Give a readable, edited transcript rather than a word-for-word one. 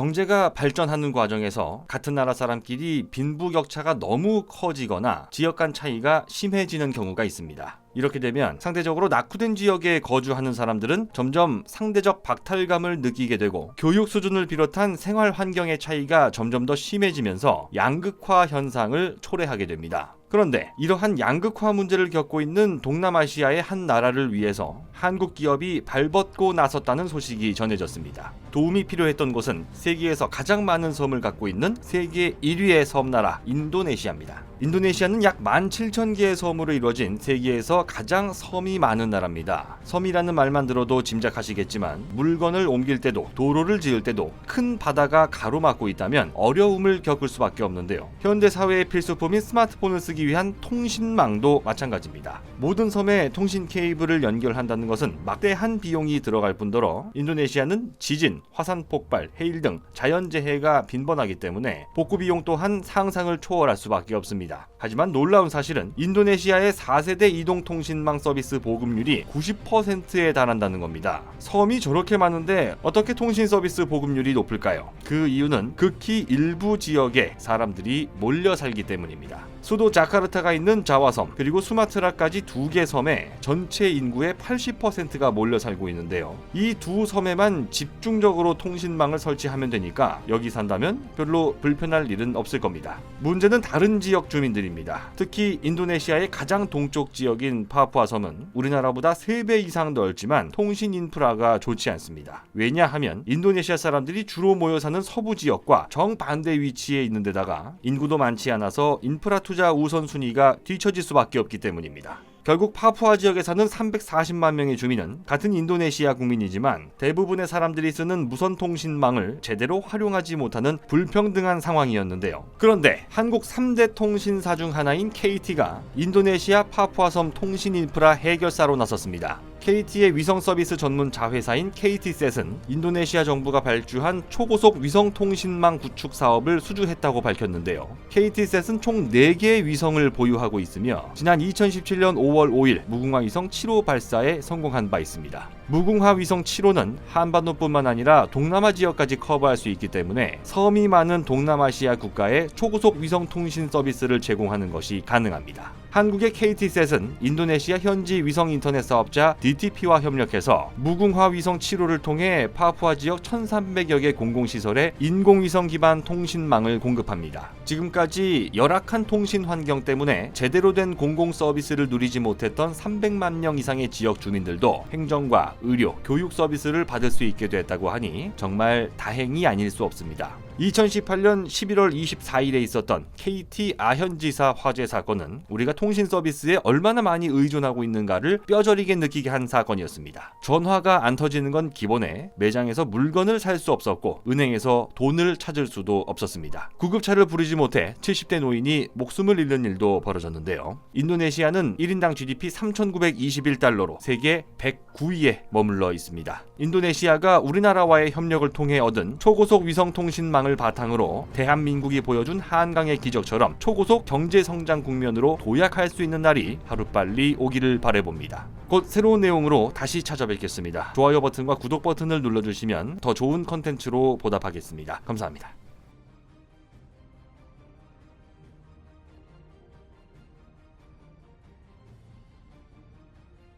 경제가 발전하는 과정에서 같은 나라 사람끼리 빈부격차가 너무 커지거나 지역 간 차이가 심해지는 경우가 있습니다. 이렇게 되면 상대적으로 낙후된 지역에 거주하는 사람들은 점점 상대적 박탈감을 느끼게 되고 교육 수준을 비롯한 생활 환경의 차이가 점점 더 심해지면서 양극화 현상을 초래하게 됩니다. 그런데 이러한 양극화 문제를 겪고 있는 동남아시아의 한 나라를 위해서 한국 기업이 발벗고 나섰다는 소식이 전해졌습니다. 도움이 필요했던 곳은 세계에서 가장 많은 섬을 갖고 있는 세계 1위의 섬나라 인도네시아입니다. 인도네시아는 약 17,000개의 섬으로 이루어진 세계에서 가장 섬이 많은 나라입니다. 섬이라는 말만 들어도 짐작하시겠지만 물건을 옮길 때도 도로를 지을 때도 큰 바다가 가로막고 있다면 어려움을 겪을 수밖에 없는데요. 현대 사회의 필수품인 스마트폰을 쓰기 위한 통신망도 마찬가지입니다. 모든 섬에 통신 케이블을 연결한다는 것은 막대한 비용이 들어갈 뿐더러 인도네시아는 지진, 화산 폭발, 해일 등 자연재해가 빈번하기 때문에 복구 비용 또한 상상을 초월할 수밖에 없습니다. 하지만 놀라운 사실은 인도네시아의 4세대 이동통신망 서비스 보급률이 90%에 달한다는 겁니다. 섬이 저렇게 많은데 어떻게 통신 서비스 보급률이 높을까요? 그 이유는 극히 일부 지역에 사람들이 몰려 살기 때문입니다. 수도 자카르타가 있는 자와섬 그리고 수마트라까지 2개 섬에 전체 인구의 80%가 몰려 살고 있는데요. 이 두 섬에만 집중적으로 통신망을 설치하면 되니까 여기 산다면 별로 불편할 일은 없을 겁니다. 문제는 다른 지역 주민들입니다. 특히 인도네시아의 가장 동쪽 지역인 파푸아 섬은 우리나라보다 3배 이상 넓지만 통신 인프라가 좋지 않습니다. 왜냐하면 인도네시아 사람들이 주로 모여 사는 서부 지역과 정반대 위치에 있는 데다가 인구도 많지 않아서 인프라 투자 우선순위가 뒤처질 수밖에 없기 때문입니다. 결국 파푸아 지역에 사는 340만 명의 주민은 같은 인도네시아 국민이지만 대부분의 사람들이 쓰는 무선 통신망을 제대로 활용하지 못하는 불평등한 상황이었는데요. 그런데 한국 3대 통신사 중 하나인 KT가 인도네시아 파푸아섬 통신 인프라 해결사로 나섰습니다. KT의 위성 서비스 전문 자회사인 KT셋은 인도네시아 정부가 발주한 초고속 위성 통신망 구축 사업을 수주했다고 밝혔는데요. KT셋은 총 4개의 위성을 보유하고 있으며 지난 2017년 5월 5일 무궁화 위성 7호 발사에 성공한 바 있습니다. 무궁화 위성 7호는 한반도뿐만 아니라 동남아 지역까지 커버할 수 있기 때문에 섬이 많은 동남아시아 국가에 초고속 위성 통신 서비스를 제공하는 것이 가능합니다. 한국의 KT셋은 인도네시아 현지 위성 인터넷 사업자 DTP와 협력해서 무궁화 위성 7호를 통해 파푸아 지역 1,300여 개 공공시설에 인공위성 기반 통신망을 공급합니다. 지금까지 열악한 통신 환경 때문에 제대로 된 공공 서비스를 누리지 못했던 300만 명 이상의 지역 주민들도 행정과 의료, 교육 서비스를 받을 수 있게 됐다고 하니 정말 다행이 아닐 수 없습니다. 2018년 11월 24일에 있었던 KT 아현지사 화재 사건은 우리가 통신 서비스에 얼마나 많이 의존하고 있는가를 뼈저리게 느끼게 한 사건이었습니다. 전화가 안 터지는 건 기본에 매장에서 물건을 살 수 없었고 은행에서 돈을 찾을 수도 없었습니다. 구급차를 부르지 못해 70대 노인이 목숨을 잃는 일도 벌어졌는데요. 인도네시아는 1인당 GDP 3,921달러로 세계 109위에 머물러 있습니다. 인도네시아가 우리나라와의 협력을 통해 얻은 초고속 위성 통신망을 바탕으로 대한민국이 보여준 한강의 기적처럼 초고속 경제성장 국면으로 도약할 수 있는 날이 하루빨리 오기를 바라봅니다. 곧 새로운 내용으로 다시 찾아뵙겠습니다. 좋아요 버튼과 구독 버튼을 눌러주시면 더 좋은 컨텐츠로 보답하겠습니다. 감사합니다.